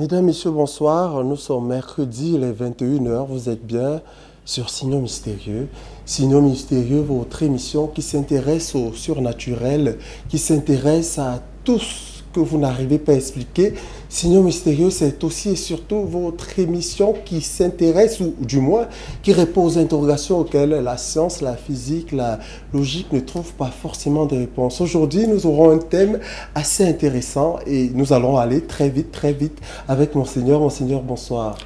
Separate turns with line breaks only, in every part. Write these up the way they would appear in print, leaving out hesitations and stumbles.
Mesdames, Messieurs, bonsoir. Nous sommes mercredi, les 21h. Vous êtes bien sur Signaux Mystérieux. Signaux Mystérieux, votre émission qui s'intéresse au surnaturel, qui s'intéresse à tout ce que vous n'arrivez pas à expliquer. Signaux Mystérieux, c'est aussi et surtout votre émission qui s'intéresse, ou du moins, qui répond aux interrogations auxquelles la science, la physique, la logique ne trouvent pas forcément de réponse. Aujourd'hui, nous aurons un thème assez intéressant et nous allons aller très vite avec Monseigneur. Monseigneur, bonsoir.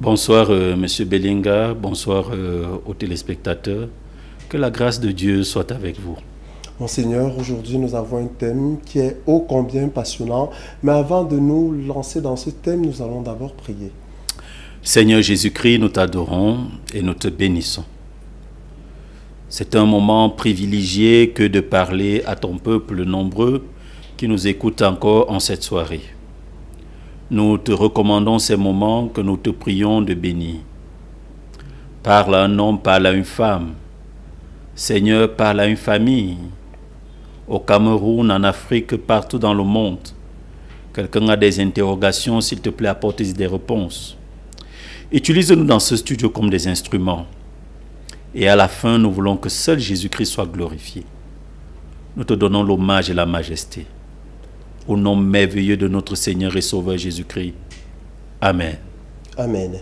Bonsoir, Monsieur Bellinga. Bonsoir aux téléspectateurs. Que la grâce de Dieu soit avec vous.
Monseigneur, aujourd'hui nous avons un thème qui est ô combien passionnant. Mais avant de nous lancer dans ce thème, nous allons d'abord prier.
Seigneur Jésus-Christ, nous t'adorons et nous te bénissons. C'est un moment privilégié que de parler à ton peuple nombreux qui nous écoute encore en cette soirée. Nous te recommandons ces moments que nous te prions de bénir. Parle à un homme, parle à une femme. Seigneur, parle à une famille. Au Cameroun, en Afrique, partout dans le monde. Quelqu'un a des interrogations, s'il te plaît, apporte des réponses. Utilise-nous dans ce studio comme des instruments. Et à la fin, nous voulons que seul Jésus-Christ soit glorifié. Nous te donnons l'hommage et la majesté. Au nom merveilleux de notre Seigneur et Sauveur Jésus-Christ. Amen.
Amen.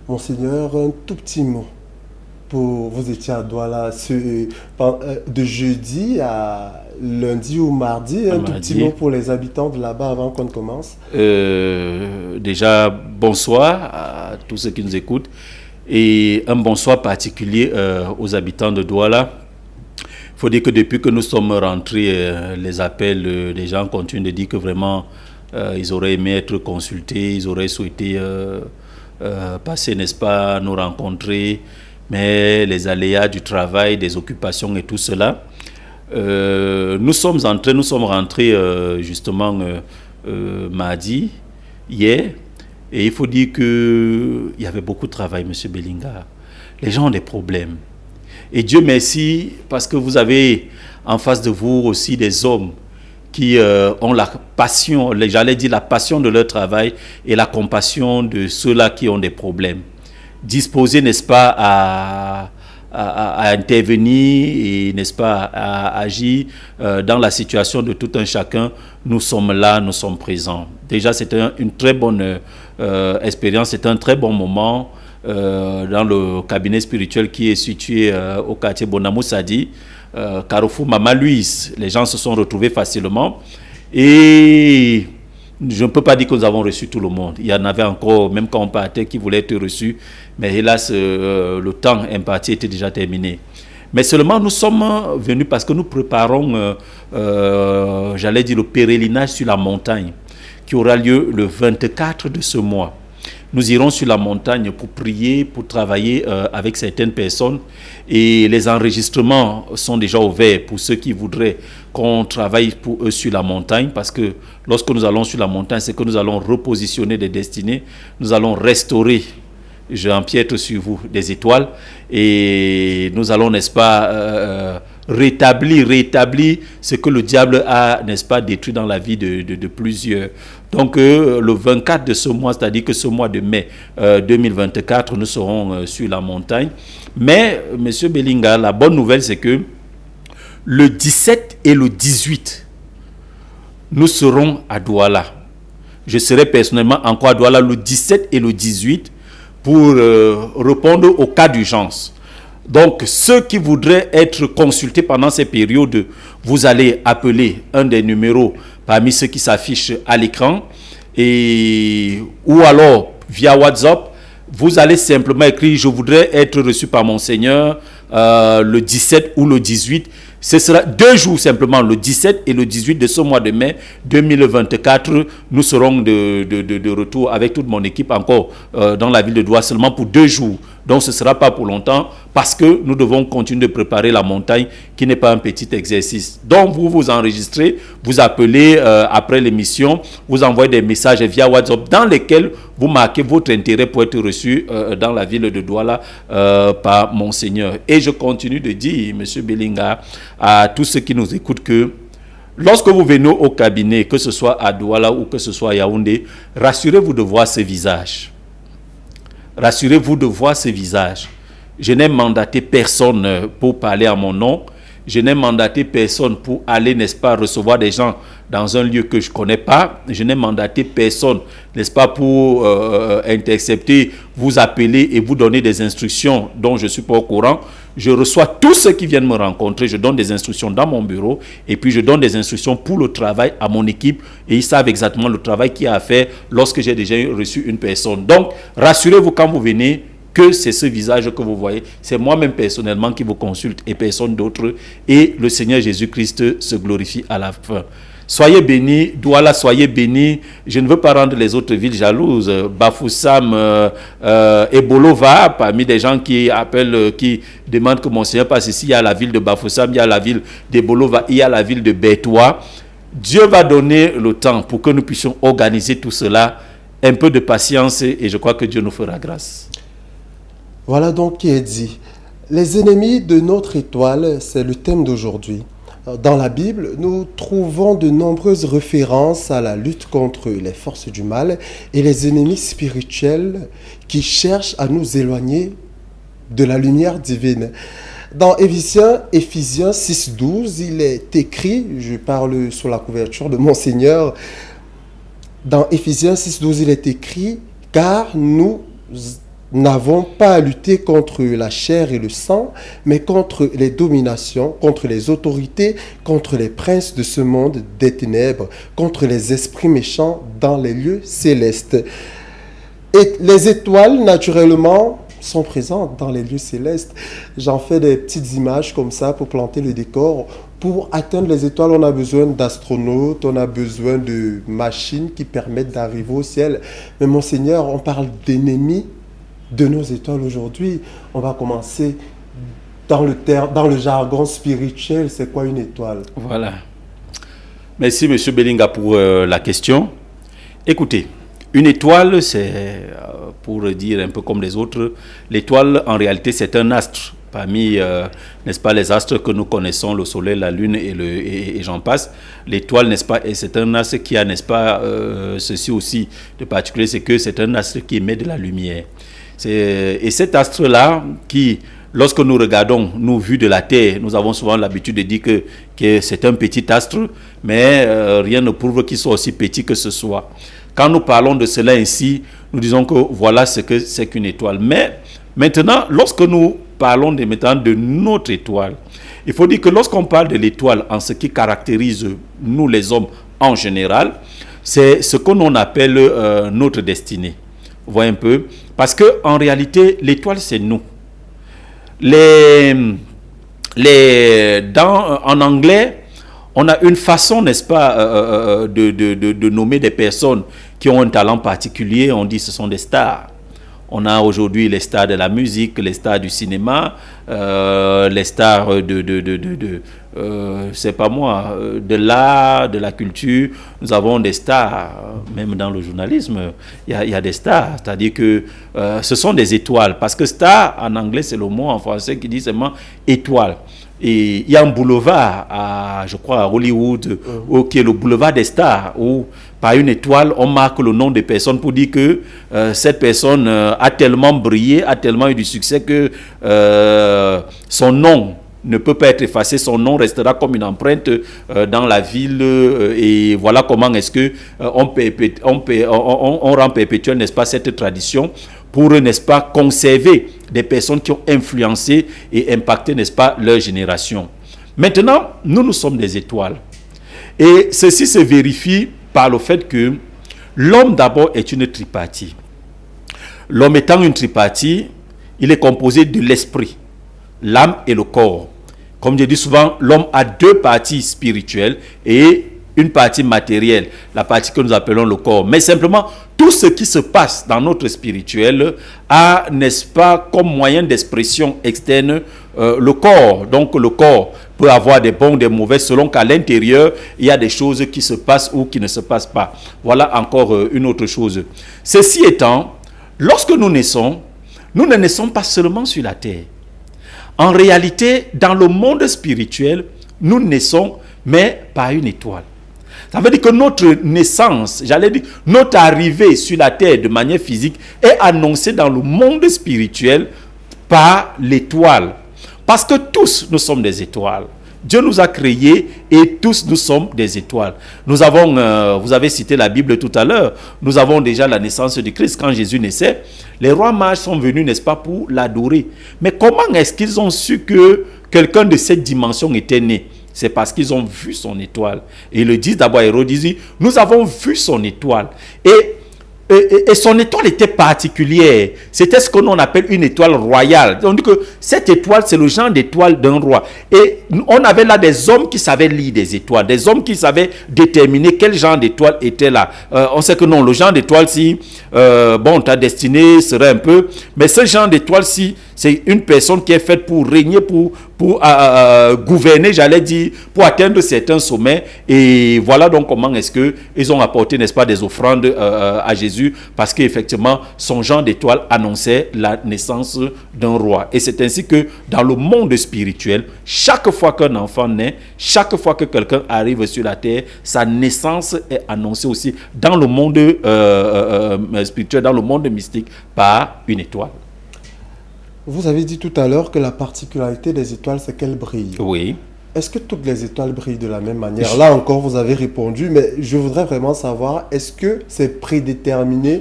Monseigneur, un tout petit mot. Vous étiez à Douala de jeudi à lundi ou mardi. Un tout petit mot pour les habitants de là-bas avant qu'on commence.
Déjà, bonsoir à tous ceux qui nous écoutent. Et un bonsoir particulier aux habitants de Douala. Il faut dire que depuis que nous sommes rentrés, les appels des gens continuent de dire que vraiment ils auraient aimé être consultés, ils auraient souhaité passer, n'est-ce pas, nous rencontrer, mais les aléas du travail, des occupations et tout cela. Nous sommes rentrés justement mardi, hier, et il faut dire qu'il y avait beaucoup de travail, M. Bellinga. Les gens ont des problèmes. Et Dieu merci, parce que vous avez en face de vous aussi des hommes qui ont la passion, j'allais dire la passion de leur travail et la compassion de ceux-là qui ont des problèmes. Disposés, n'est-ce pas, à intervenir et, n'est-ce pas, à agir dans la situation de tout un chacun. Nous sommes là, nous sommes présents. Déjà, c'était une très bonne expérience, c'est un très bon moment. Dans le cabinet spirituel qui est situé au quartier Bonamou Sadi, Carrefour Mama Louise. Les gens se sont retrouvés facilement et je ne peux pas dire que nous avons reçu tout le monde. Il y en avait encore, même quand on partait, qui voulaient être reçus, mais hélas, le temps imparti était déjà terminé. Mais seulement nous sommes venus parce que nous préparons, j'allais dire, le pèlerinage sur la montagne qui aura lieu le 24 de ce mois. Nous irons sur la montagne pour prier, pour travailler avec certaines personnes. Et les enregistrements sont déjà ouverts pour ceux qui voudraient qu'on travaille pour eux sur la montagne. Parce que lorsque nous allons sur la montagne, c'est que nous allons repositionner des destinées. Nous allons restaurer, j'empiète sur vous, des étoiles. Et nous allons, n'est-ce pas, rétablir ce que le diable a, n'est-ce pas, détruit dans la vie de plusieurs. Donc le 24 de ce mois, c'est-à-dire que ce mois de mai 2024, nous serons sur la montagne. Mais, M. Bellinga, la bonne nouvelle, c'est que le 17 et le 18, nous serons à Douala. Je serai personnellement encore à Douala le 17 et le 18 pour répondre aux cas d'urgence. Donc, ceux qui voudraient être consultés pendant ces périodes, vous allez appeler un des numéros parmi ceux qui s'affichent à l'écran ou alors via WhatsApp, vous allez simplement écrire « Je voudrais être reçu par Monseigneur le 17 ou le 18 ». Ce sera 2 jours simplement, le 17 et le 18 de ce mois de mai 2024. Nous serons de retour avec toute mon équipe encore dans la ville de Douala seulement pour 2 jours. Donc ce ne sera pas pour longtemps parce que nous devons continuer de préparer la montagne qui n'est pas un petit exercice. Donc vous vous enregistrez, vous appelez après l'émission, vous envoyez des messages via WhatsApp dans lesquels vous marquez votre intérêt pour être reçu dans la ville de Douala par Monseigneur. Et je continue de dire, M. Bellinga, à tous ceux qui nous écoutent que Lorsque vous venez au cabinet, que ce soit à Douala ou que ce soit à Yaoundé, rassurez-vous de voir ce visage. Rassurez-vous de voir ce visage. Je n'ai mandaté personne pour parler à mon nom. Je n'ai mandaté personne pour aller, n'est-ce pas, recevoir des gens dans un lieu que je ne connais pas. Je n'ai mandaté personne, n'est-ce pas, pour intercepter, vous appeler et vous donner des instructions dont je ne suis pas au courant. Je reçois tous ceux qui viennent me rencontrer, je donne des instructions dans mon bureau et puis je donne des instructions pour le travail à mon équipe et ils savent exactement le travail qu'il y a à faire lorsque j'ai déjà reçu une personne. Donc, rassurez-vous quand vous venez que c'est ce visage que vous voyez. C'est moi-même personnellement qui vous consulte et personne d'autre. Et le Seigneur Jésus-Christ se glorifie à la fin. Soyez bénis, Douala, soyez bénis. Je ne veux pas rendre les autres villes jalouses. Bafoussam et Bolova, parmi des gens qui appellent, qui demandent que mon Seigneur passe ici. Il y a la ville de Bafoussam, il y a la ville de Bolova, il y a la ville de Bétoua. Dieu va donner le temps pour que nous puissions organiser tout cela. Un peu de patience et je crois que Dieu nous fera grâce.
Voilà donc qui est dit. Les ennemis de notre étoile, c'est le thème d'aujourd'hui. Dans la Bible, nous trouvons de nombreuses références à la lutte contre les forces du mal et les ennemis spirituels qui cherchent à nous éloigner de la lumière divine. Dans Éphésiens 6.12, il est écrit, je parle sous la couverture de Monseigneur, dans Éphésiens 6.12, il est écrit « Car nous n'avons pas à lutter contre la chair et le sang, mais contre les dominations, contre les autorités, contre les princes de ce monde des ténèbres, contre les esprits méchants dans les lieux célestes. » Et les étoiles, naturellement, sont présentes dans les lieux célestes. J'en fais des petites images comme ça pour planter le décor. Pour atteindre les étoiles, on a besoin d'astronautes, on a besoin de machines qui permettent d'arriver au ciel. Mais Monseigneur, on parle d'ennemis de nos étoiles aujourd'hui. On va commencer dans le jargon spirituel. C'est quoi une étoile?
Voilà. Merci M. Belinga pour la question. Écoutez, une étoile, c'est, pour dire un peu comme les autres, l'étoile en réalité c'est un astre. Parmi, n'est-ce pas, les astres que nous connaissons, le soleil, la lune et j'en passe. L'étoile, n'est-ce pas, et c'est un astre qui a, n'est-ce pas, ceci aussi de particulier, c'est que c'est un astre qui émet de la lumière. Et cet astre-là, qui, lorsque nous regardons, nous, vus de la Terre, nous avons souvent l'habitude de dire que c'est un petit astre, mais rien ne prouve qu'il soit aussi petit que ce soit. Quand nous parlons de cela ainsi, nous disons que voilà ce que c'est qu'une étoile. Mais maintenant, lorsque nous parlons de notre étoile, il faut dire que lorsqu'on parle de l'étoile en ce qui caractérise nous les hommes en général, c'est ce que l'on appelle notre destinée. Vous voyez un peu? Parce qu'en réalité, l'étoile, c'est nous. En anglais, on a une façon, n'est-ce pas, de nommer des personnes qui ont un talent particulier. On dit que ce sont des stars. On a aujourd'hui les stars de la musique, les stars du cinéma, les stars c'est pas moi, de l'art, de la culture. Nous avons des stars, même dans le journalisme, il y a des stars. C'est-à-dire que ce sont des étoiles. Parce que star, en anglais, c'est le mot en français qui dit seulement étoile. Et il y a un boulevard, je crois, à Hollywood, qui est le boulevard des stars, où par une étoile, on marque le nom des personnes pour dire que cette personne a tellement brillé, a tellement eu du succès que son nom ne peut pas être effacé, son nom restera comme une empreinte dans la ville. Et voilà comment est-ce que on rend perpétuel, n'est-ce pas, cette tradition pour, n'est-ce pas, conserver des personnes qui ont influencé et impacté, n'est-ce pas, leur génération. Maintenant, nous sommes des étoiles. Et ceci se vérifie par le fait que l'homme d'abord est une tripartie. L'homme étant une tripartie, il est composé de l'esprit, l'âme et le corps. Comme je dis souvent, l'homme a deux parties spirituelles et une partie matérielle, la partie que nous appelons le corps. Mais simplement, tout ce qui se passe dans notre spirituel a, n'est-ce pas, comme moyen d'expression externe, le corps. Donc le corps peut avoir des bons, des mauvais, selon qu'à l'intérieur, il y a des choses qui se passent ou qui ne se passent pas. Voilà encore une autre chose. Ceci étant, lorsque nous naissons, nous ne naissons pas seulement sur la terre. En réalité, dans le monde spirituel, nous naissons, mais par une étoile. Ça veut dire que notre naissance, j'allais dire, notre arrivée sur la terre de manière physique est annoncée dans le monde spirituel par l'étoile. Parce que tous, nous sommes des étoiles. Dieu nous a créés et tous nous sommes des étoiles. Nous avons, vous avez cité la Bible tout à l'heure, nous avons déjà la naissance du Christ. Quand Jésus naissait, les rois mages sont venus, n'est-ce pas, pour l'adorer. Mais comment est-ce qu'ils ont su que quelqu'un de cette dimension était né? C'est parce qu'ils ont vu son étoile. Et ils le disent d'abord, Hérode dit, nous avons vu son étoile. Et son étoile était particulière. C'était ce que l'on appelle une étoile royale. On dit que cette étoile, c'est le genre d'étoile d'un roi. Et on avait là des hommes qui savaient lire des étoiles, des hommes qui savaient déterminer quel genre d'étoile était là. On sait que non, le genre d'étoile, si, ta destinée serait un peu... Mais ce genre d'étoile-ci, c'est une personne qui est faite pour régner, pour gouverner, j'allais dire, pour atteindre certains sommets. Et voilà donc comment est-ce qu'ils ont apporté, n'est-ce pas, des offrandes à Jésus, parce qu'effectivement, son genre d'étoile annonçait la naissance d'un roi. Et c'est ainsi que dans le monde spirituel, chaque fois qu'un enfant naît, chaque fois que quelqu'un arrive sur la terre, sa naissance est annoncée aussi dans le monde spirituel, dans le monde mystique, par une étoile.
Vous avez dit tout à l'heure que la particularité des étoiles, c'est qu'elles brillent.
Oui.
Est-ce que toutes les étoiles brillent de la même manière? Là encore, vous avez répondu, mais je voudrais vraiment savoir, est-ce que c'est prédéterminé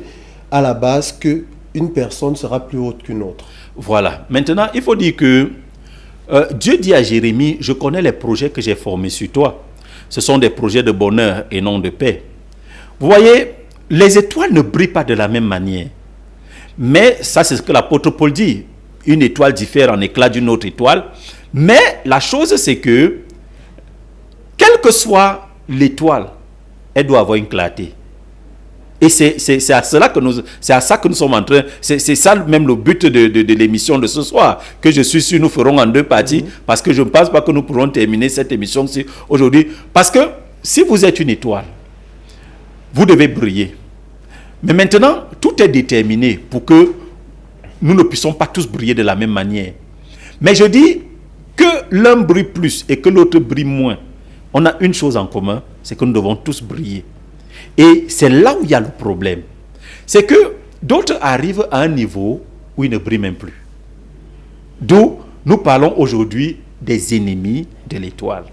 à la base qu'une personne sera plus haute qu'une autre?
Voilà. Maintenant, il faut dire que Dieu dit à Jérémie, je connais les projets que j'ai formés sur toi. Ce sont des projets de bonheur et non de paix. Vous voyez, les étoiles ne brillent pas de la même manière. Mais ça, c'est ce que l'apôtre Paul dit. Une étoile diffère en éclat d'une autre étoile. Mais la chose, c'est que, quelle que soit l'étoile, elle doit avoir une clarté. Et c'est à ça que nous sommes en train, c'est ça même le but de l'émission de ce soir, que je suis sûr nous ferons en deux parties, parce que je ne pense pas que nous pourrons terminer cette émission aujourd'hui. Parce que si vous êtes une étoile, vous devez briller. Mais maintenant, tout est déterminé pour que nous ne puissions pas tous briller de la même manière. Mais je dis que l'un brille plus et que l'autre brille moins. On a une chose en commun, c'est que nous devons tous briller. Et c'est là où il y a le problème. C'est que d'autres arrivent à un niveau où ils ne brillent même plus. D'où nous parlons aujourd'hui des ennemis de l'étoile.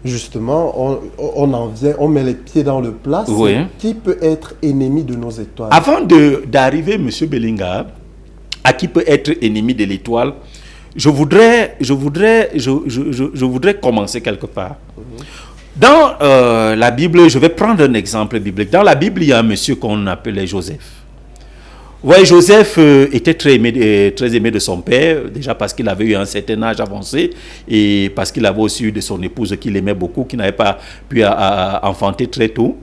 Justement, on en vient, on met les pieds dans le plat.
Oui.
Qui peut être ennemi de nos étoiles?
Avant d'arriver, M. Bellinga, à qui peut être ennemi de l'étoile, je voudrais commencer quelque part. Dans la Bible, je vais prendre un exemple biblique. Dans la Bible, il y a un monsieur qu'on appelait Joseph. Ouais, Joseph était très aimé de son père, déjà parce qu'il avait eu un certain âge avancé et parce qu'il avait aussi eu de son épouse qu'il aimait beaucoup, qui n'avait pas pu enfanter très tôt.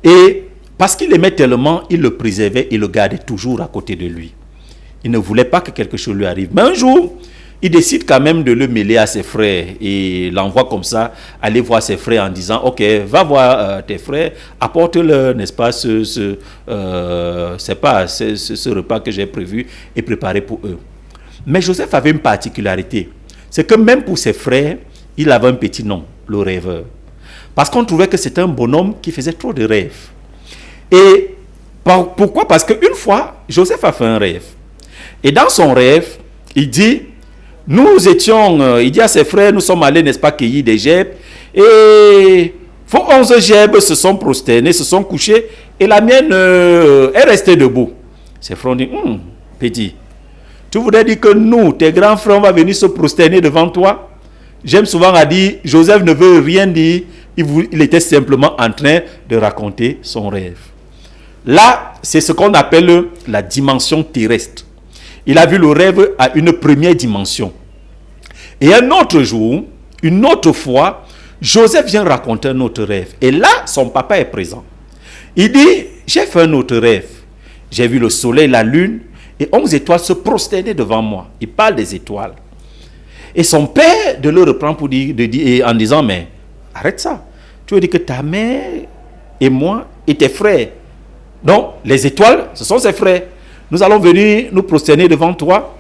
Et parce qu'il aimait tellement, il le préservait et le gardait toujours à côté de lui. Il ne voulait pas que quelque chose lui arrive. Mais un jour, il décide quand même de le mêler à ses frères et l'envoie comme ça, aller voir ses frères en disant, ok, va voir tes frères, apporte-leur, n'est-ce pas, ce repas que j'ai prévu et préparé pour eux. Mais Joseph avait une particularité, c'est que même pour ses frères, il avait un petit nom, le rêveur. Parce qu'on trouvait que c'était un bonhomme qui faisait trop de rêves. Et pourquoi? Parce qu'une fois, Joseph a fait un rêve. Et dans son rêve, il dit, il dit à ses frères, nous sommes allés, n'est-ce pas, cueillir des gerbes, et 11 gerbes se sont prosternés, se sont couchés, et la mienne est restée debout. Ses frères ont dit, petit, tu voudrais dire que nous, tes grands frères, on va venir se prosterner devant toi? J'aime souvent à dire, Joseph ne veut rien dire, il était simplement en train de raconter son rêve. Là, c'est ce qu'on appelle la dimension terrestre. Il a vu le rêve à une première dimension. Et un autre jour, une autre fois, Joseph vient raconter un autre rêve. Et là, son papa est présent. Il dit, j'ai fait un autre rêve. J'ai vu le soleil, la lune, et 11 étoiles se prosterner devant moi. Il parle des étoiles. Et son père de le reprend pour dire, en disant, mais arrête ça. Tu veux dire que ta mère et moi et tes frères. Donc, les étoiles, ce sont ses frères. Nous allons venir nous prosterner devant toi.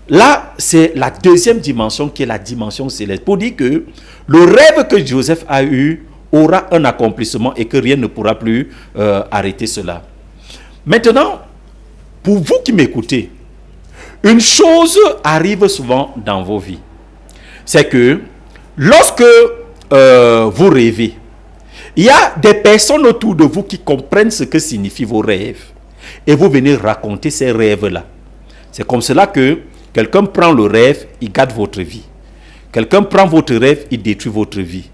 Là, c'est la deuxième dimension qui est la dimension céleste. Pour dire que le rêve que Joseph a eu aura un accomplissement et que rien ne pourra plus arrêter cela. Maintenant, pour vous qui m'écoutez, une chose arrive souvent dans vos vies. C'est que lorsque vous rêvez, il y a des personnes autour de vous qui comprennent ce que signifient vos rêves. Et vous venez raconter ces rêves-là. C'est comme cela que quelqu'un prend le rêve, il gâte votre vie. Quelqu'un prend votre rêve, il détruit votre vie.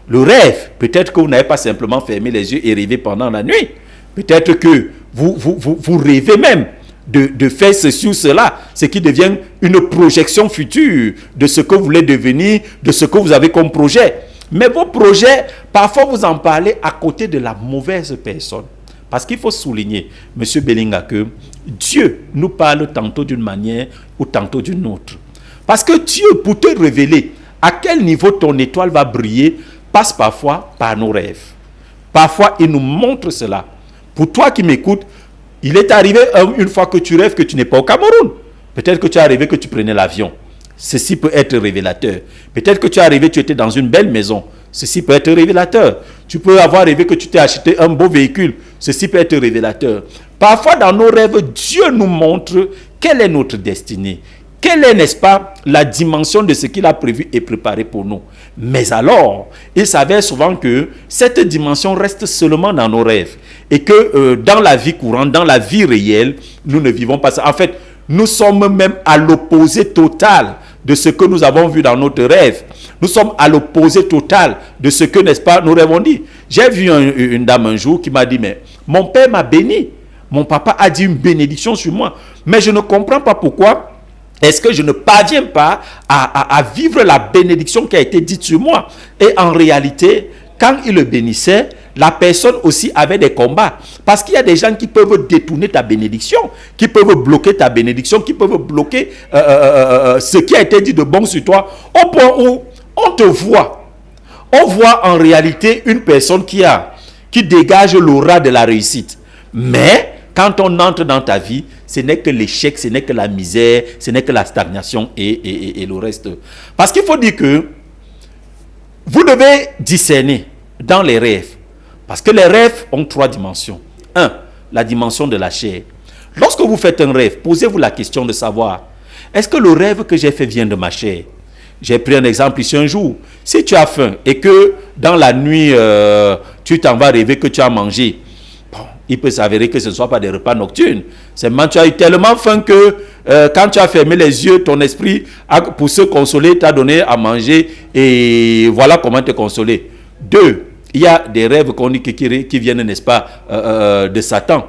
Le rêve, peut-être que vous n'avez pas simplement fermé les yeux et rêvé pendant la nuit. Peut-être que vous rêvez même de faire ceci ou cela, ce qui devient une projection future de ce que vous voulez devenir, de ce que vous avez comme projet. Mais vos projets, parfois vous en parlez à côté de la mauvaise personne. Parce qu'il faut souligner, M. Belinga, que Dieu nous parle tantôt d'une manière ou tantôt d'une autre. Parce que Dieu, pour te révéler à quel niveau ton étoile va briller, passe parfois par nos rêves. Parfois, il nous montre cela. Pour toi qui m'écoutes, il est arrivé une fois que tu rêves que tu n'es pas au Cameroun. Peut-être que tu as rêvé que tu prenais l'avion. Ceci peut être révélateur. Peut-être que tu as rêvé que tu étais dans une belle maison. Ceci peut être révélateur. Tu peux avoir rêvé que tu t'es acheté un beau véhicule. Ceci peut être révélateur. Parfois, dans nos rêves, Dieu nous montre quelle est notre destinée. Quelle est, n'est-ce pas, la dimension de ce qu'il a prévu et préparé pour nous. Mais alors, il s'avère souvent que cette dimension reste seulement dans nos rêves. Et que dans la vie courante, dans la vie réelle, nous ne vivons pas ça. En fait, nous sommes même à l'opposé total de ce que nous avons vu dans notre rêve. Nous sommes à l'opposé total de ce que, n'est-ce pas, nous rêvons dit. J'ai vu une dame un jour qui m'a dit, mais mon père m'a béni. Mon papa a dit une bénédiction sur moi. Mais je ne comprends pas pourquoi est-ce que je ne parviens pas à vivre la bénédiction qui a été dite sur moi. Et en réalité, quand il le bénissait, la personne aussi avait des combats. Parce qu'il y a des gens qui peuvent détourner ta bénédiction, qui peuvent bloquer ta bénédiction, qui peuvent bloquer ce qui a été dit de bon sur toi, au point où on te voit. On voit en réalité une personne qui dégage l'aura de la réussite. Mais quand on entre dans ta vie, ce n'est que l'échec, ce n'est que la misère, ce n'est que la stagnation et le reste. Parce qu'il faut dire que vous devez discerner dans les rêves. Parce que les rêves ont 3 dimensions. 1, la dimension de la chair. Lorsque vous faites un rêve, posez-vous la question de savoir, est-ce que le rêve que j'ai fait vient de ma chair? J'ai pris un exemple ici un jour. Si tu as faim et que dans la nuit, tu t'en vas rêver que tu as mangé, il peut s'avérer que ce ne soit pas des repas nocturnes. Seulement, tu as eu tellement faim que quand tu as fermé les yeux, ton esprit, pour se consoler, t'a donné à manger et voilà comment te consoler. 2, il y a des rêves qu'on dit qui viennent, n'est-ce pas, de Satan.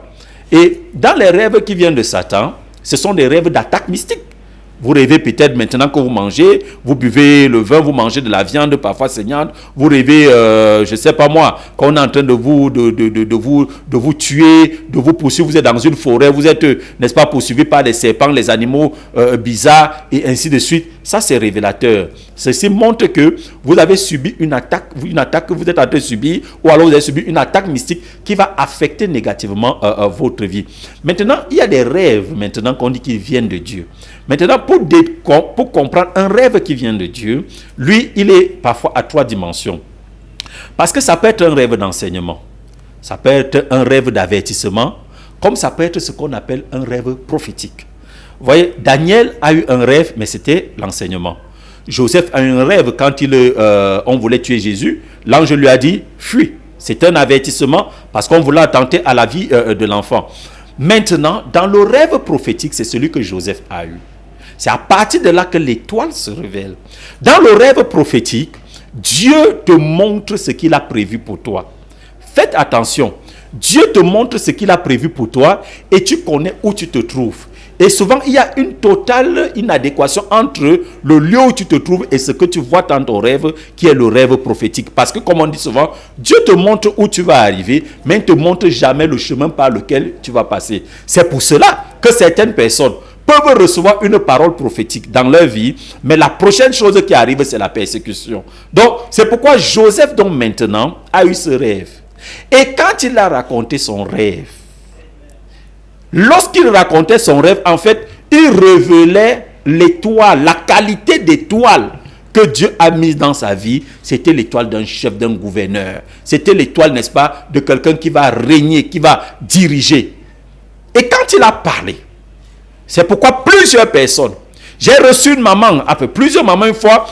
Et dans les rêves qui viennent de Satan, ce sont des rêves d'attaque mystique. Vous rêvez peut-être maintenant que vous mangez, vous buvez le vin, vous mangez de la viande parfois saignante, vous rêvez, je ne sais pas moi, qu'on est en train de vous tuer, de vous poursuivre, vous êtes dans une forêt, vous êtes, n'est-ce pas, poursuivi par les serpents, les animaux bizarres et ainsi de suite. Ça, c'est révélateur. Ceci montre que vous avez subi une attaque que vous êtes en train de subir, ou alors vous avez subi une attaque mystique qui va affecter négativement votre vie. Maintenant, il y a des rêves maintenant qu'on dit qu'ils viennent de Dieu. Maintenant, pour comprendre un rêve qui vient de Dieu, lui, il est parfois à 3 dimensions. Parce que ça peut être un rêve d'enseignement, ça peut être un rêve d'avertissement, comme ça peut être ce qu'on appelle un rêve prophétique. Vous voyez, Daniel a eu un rêve, mais c'était l'enseignement. Joseph a eu un rêve quand on voulait tuer Jésus. L'ange lui a dit, fuis. C'est un avertissement parce qu'on voulait attenter à la vie de l'enfant. Maintenant, dans le rêve prophétique, c'est celui que Joseph a eu. C'est à partir de là que l'étoile se révèle. Dans le rêve prophétique, Dieu te montre ce qu'il a prévu pour toi. Faites attention. Dieu te montre ce qu'il a prévu pour toi et tu connais où tu te trouves. Et souvent, il y a une totale inadéquation entre le lieu où tu te trouves et ce que tu vois dans ton rêve, qui est le rêve prophétique. Parce que, comme on dit souvent, Dieu te montre où tu vas arriver, mais il ne te montre jamais le chemin par lequel tu vas passer. C'est pour cela que certaines personnes peuvent recevoir une parole prophétique dans leur vie, mais la prochaine chose qui arrive, c'est la persécution. Donc, c'est pourquoi Joseph, donc maintenant, a eu ce rêve. Et quand il a raconté son rêve, lorsqu'il racontait son rêve, en fait, il révélait l'étoile, la qualité d'étoile que Dieu a mise dans sa vie, c'était l'étoile d'un chef, d'un gouverneur. C'était l'étoile, n'est-ce pas, de quelqu'un qui va régner, qui va diriger. Et quand il a parlé, c'est pourquoi plusieurs personnes, j'ai reçu une maman, plusieurs mamans une fois,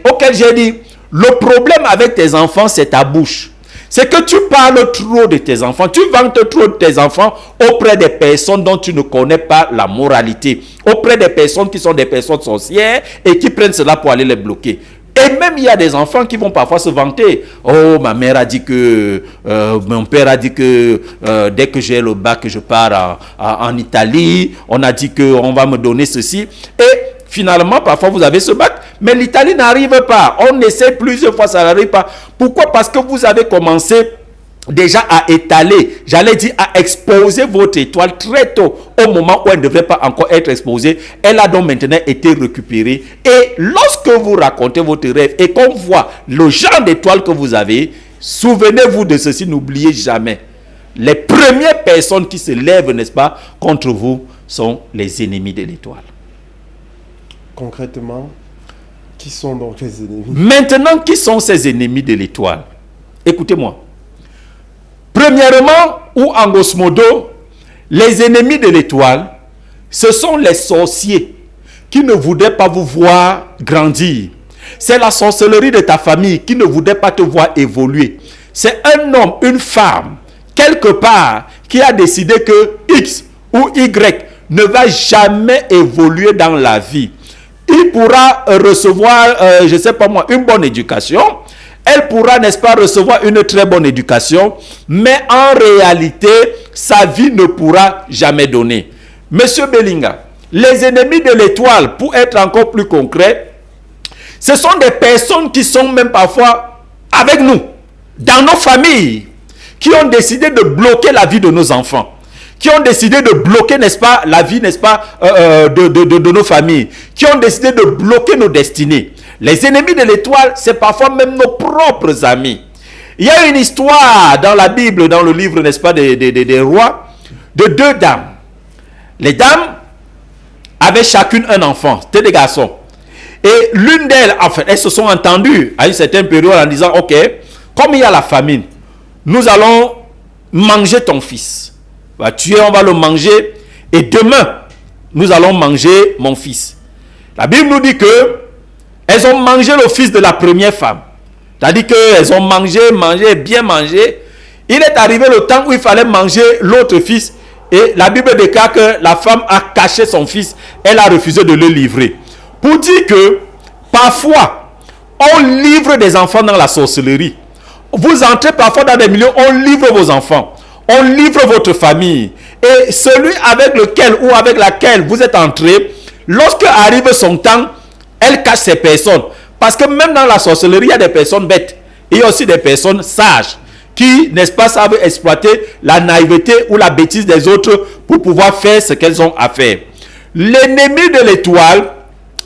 auquel j'ai dit, le problème avec tes enfants, c'est ta bouche. C'est que tu parles trop de tes enfants, tu vantes trop de tes enfants auprès des personnes dont tu ne connais pas la moralité, auprès des personnes qui sont des personnes sorcières et qui prennent cela pour aller les bloquer. Et même il y a des enfants qui vont parfois se vanter. Oh, ma mère a dit que, mon père a dit que dès que j'ai le bac, je pars en Italie. On a dit qu'on va me donner ceci. Et finalement, parfois vous avez ce bac, mais l'Italie n'arrive pas. On essaie plusieurs fois, ça n'arrive pas. Pourquoi? Parce que vous avez commencé déjà à étaler, j'allais dire à exposer votre étoile très tôt, au moment où elle ne devrait pas encore être exposée. Elle a donc maintenant été récupérée. Et lorsque vous racontez votre rêve et qu'on voit le genre d'étoile que vous avez, souvenez-vous de ceci, n'oubliez jamais. Les premières personnes qui se lèvent, n'est-ce pas, contre vous sont les ennemis de l'étoile.
Concrètement, qui sont donc les ennemis?
Maintenant, qui sont ces ennemis de l'étoile? Écoutez-moi. Premièrement, ou en grosso modo, les ennemis de l'étoile, ce sont les sorciers qui ne voudraient pas vous voir grandir. C'est la sorcellerie de ta famille qui ne voudrait pas te voir évoluer. C'est un homme, une femme, quelque part, qui a décidé que X ou Y ne va jamais évoluer dans la vie. Il pourra recevoir, je ne sais pas moi, une bonne éducation. Elle pourra, n'est-ce pas, recevoir une très bonne éducation. Mais en réalité, sa vie ne pourra jamais donner. Monsieur Belinga, les ennemis de l'étoile, pour être encore plus concret, ce sont des personnes qui sont même parfois avec nous, dans nos familles, qui ont décidé de bloquer la vie de nos enfants. Qui ont décidé de bloquer, n'est-ce pas, la vie, n'est-ce pas, de nos familles, qui ont décidé de bloquer nos destinées. Les ennemis de l'étoile, c'est parfois même nos propres amis. Il y a une histoire dans la Bible, dans le livre, n'est-ce pas, des rois, de deux dames. Les dames avaient chacune un enfant, c'était des garçons. Et l'une d'elles, en fait, elles se sont entendues à une certaine période en disant, ok, comme il y a la famine, nous allons manger ton fils. Va tuer, on va le manger, et demain, nous allons manger mon fils. La Bible nous dit que elles ont mangé le fils de la première femme. C'est-à-dire qu'elles ont mangé, bien mangé. Il est arrivé le temps où il fallait manger l'autre fils, et la Bible déclare que la femme a caché son fils, elle a refusé de le livrer. Pour dire que, parfois, on livre des enfants dans la sorcellerie. Vous entrez parfois dans des milieux, on livre vos enfants. On livre votre famille. Et celui avec lequel ou avec laquelle vous êtes entré, lorsque arrive son temps, elle cache ces personnes. Parce que même dans la sorcellerie, il y a des personnes bêtes. Et il y a aussi des personnes sages qui, n'est-ce pas, savent exploiter la naïveté ou la bêtise des autres pour pouvoir faire ce qu'elles ont à faire. L'ennemi de l'étoile,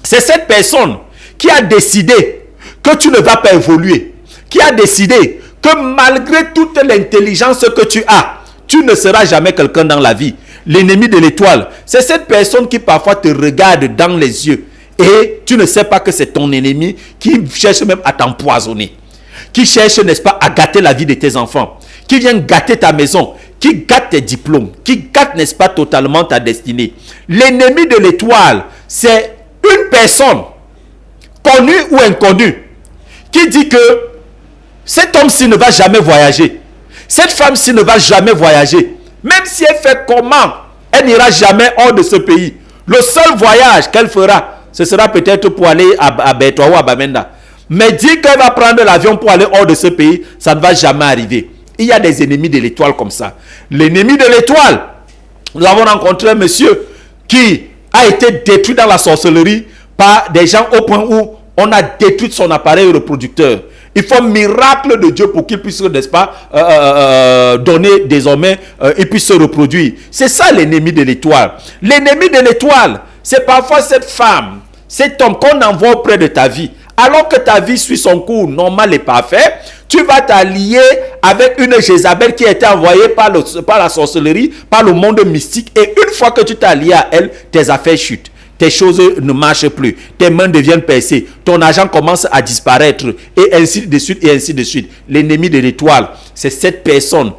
c'est cette personne qui a décidé que tu ne vas pas évoluer. Qui a décidé que malgré toute l'intelligence que tu as, tu ne seras jamais quelqu'un dans la vie. L'ennemi de l'étoile, c'est cette personne qui parfois te regarde dans les yeux et tu ne sais pas que c'est ton ennemi qui cherche même à t'empoisonner, qui cherche, n'est-ce pas, à gâter la vie de tes enfants, qui vient gâter ta maison, qui gâte tes diplômes, qui gâte, n'est-ce pas, totalement ta destinée. L'ennemi de l'étoile, c'est une personne, connue ou inconnue, qui dit que cet homme-ci ne va jamais voyager. Cette femme-ci ne va jamais voyager. Même si elle fait comment, elle n'ira jamais hors de ce pays. Le seul voyage qu'elle fera, ce sera peut-être pour aller à Bétoua ou à Bamenda. Mais dire qu'elle va prendre l'avion pour aller hors de ce pays, ça ne va jamais arriver. Il y a des ennemis de l'étoile comme ça. L'ennemi de l'étoile, nous avons rencontré un monsieur qui a été détruit dans la sorcellerie par des gens au point où on a détruit son appareil reproducteur. Il faut un miracle de Dieu pour qu'il puisse, n'est-ce pas, donner désormais, il puisse se reproduire. C'est ça l'ennemi de l'étoile. L'ennemi de l'étoile, c'est parfois cette femme, cet homme qu'on envoie auprès de ta vie. Alors que ta vie suit son cours normal et parfait, tu vas t'allier avec une Jézabel qui a été envoyée par la sorcellerie, par le monde mystique. Et une fois que tu t'es allié à elle, tes affaires chutent. tes choses ne marchent plus, tes mains deviennent percées, ton argent commence à disparaître, et ainsi de suite, et ainsi de suite. L'ennemi de l'étoile, c'est cette personne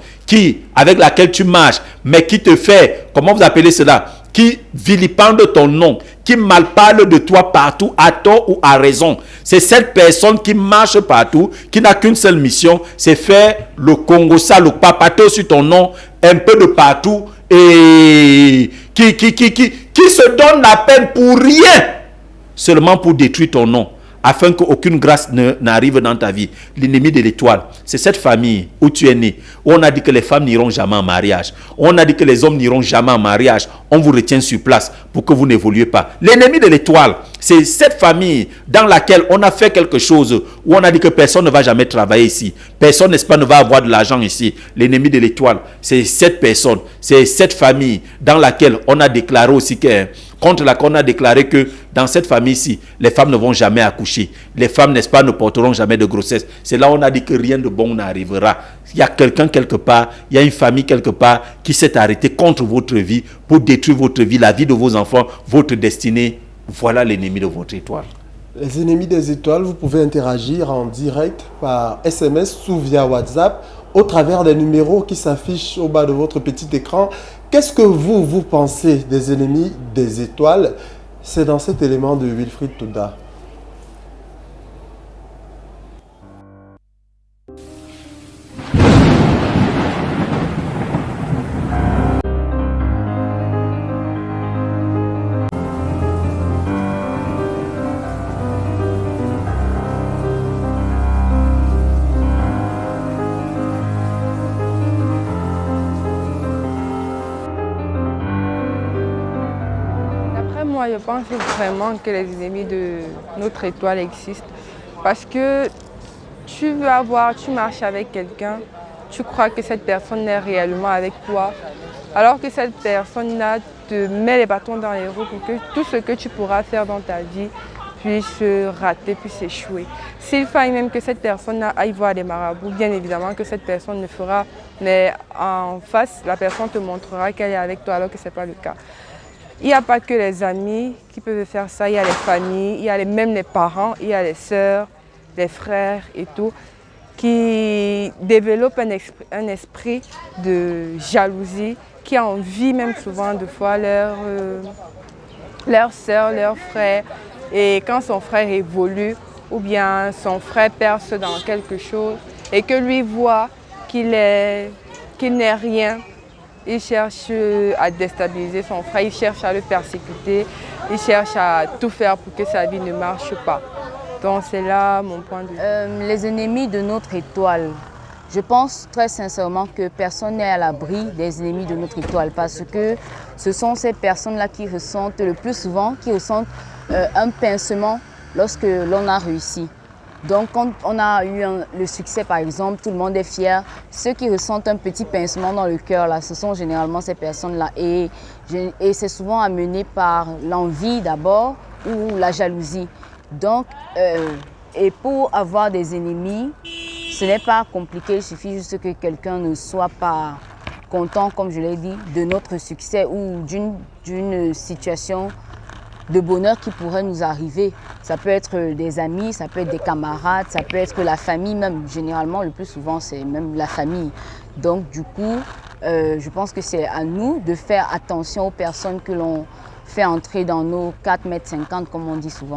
avec laquelle tu marches, mais qui te fait, comment vous appelez cela, qui vilipende ton nom, qui malparle de toi partout, à tort ou à raison. C'est cette personne qui marche partout, qui n'a qu'une seule mission, c'est faire le Congo, ça, le papato sur ton nom, un peu de partout, et qui se donne la peine pour rien, seulement pour détruire ton nom, afin qu'aucune grâce n'arrive dans ta vie. L'ennemi de l'étoile, c'est cette famille où tu es né, où on a dit que les femmes n'iront jamais en mariage, on a dit que les hommes n'iront jamais en mariage, on vous retient sur place pour que vous n'évoluez pas. L'ennemi de l'étoile, c'est cette famille dans laquelle on a fait quelque chose, où on a dit que personne ne va jamais travailler ici, personne, n'est-ce pas, ne va avoir de l'argent ici. L'ennemi de l'étoile, c'est cette personne, c'est cette famille dans laquelle on a déclaré aussi que contre laquelle on a déclaré que dans cette famille-ci, les femmes ne vont jamais accoucher. Les femmes, n'est-ce pas, ne porteront jamais de grossesse. C'est là où on a dit que rien de bon n'arrivera. Il y a quelqu'un quelque part, il y a une famille quelque part qui s'est arrêtée contre votre vie pour détruire votre vie, la vie de vos enfants, votre destinée. Voilà l'ennemi de votre étoile.
Les ennemis des étoiles, vous pouvez interagir en direct par SMS ou via WhatsApp au travers des numéros qui s'affichent au bas de votre petit écran. Qu'est-ce que vous pensez des ennemis des étoiles? C'est dans cet élément de Wilfried Touda.
Moi, je pense vraiment que les ennemis de notre étoile existent parce que tu marches avec quelqu'un, tu crois que cette personne est réellement avec toi, alors que cette personne-là te met les bâtons dans les roues pour que tout ce que tu pourras faire dans ta vie puisse rater, puisse échouer. S'il faille même que cette personne-là aille voir des marabouts, bien évidemment que cette personne le fera, mais en face, la personne te montrera qu'elle est avec toi alors que ce n'est pas le cas. Il n'y a pas que les amis qui peuvent faire ça, il y a les familles, il y a même les parents, il y a les sœurs, les frères et tout, qui développent un esprit de jalousie, qui envient même souvent de fois leur sœur, leur frère. Et quand son frère évolue ou bien son frère perce dans quelque chose et que lui voit qu'il n'est rien, il cherche à déstabiliser son frère, il cherche à le persécuter, il cherche à tout faire pour que sa vie ne marche pas. Donc c'est là mon point de vue.
Les ennemis de notre étoile, je pense très sincèrement que personne n'est à l'abri des ennemis de notre étoile parce que ce sont ces personnes-là qui ressentent le plus souvent, un pincement lorsque l'on a réussi. Donc quand on a eu le succès par exemple, tout le monde est fier. Ceux qui ressentent un petit pincement dans le cœur, là, ce sont généralement ces personnes-là. Et c'est souvent amené par l'envie d'abord ou la jalousie. Donc, et pour avoir des ennemis, ce n'est pas compliqué, il suffit juste que quelqu'un ne soit pas content, comme je l'ai dit, de notre succès ou d'une situation de bonheur qui pourrait nous arriver. Ça peut être des amis, ça peut être des camarades, ça peut être la famille même. Généralement, le plus souvent, c'est même la famille. Donc, du coup, je pense que c'est à nous de faire attention aux personnes que l'on fait entrer dans nos 4,50 m, comme on dit souvent.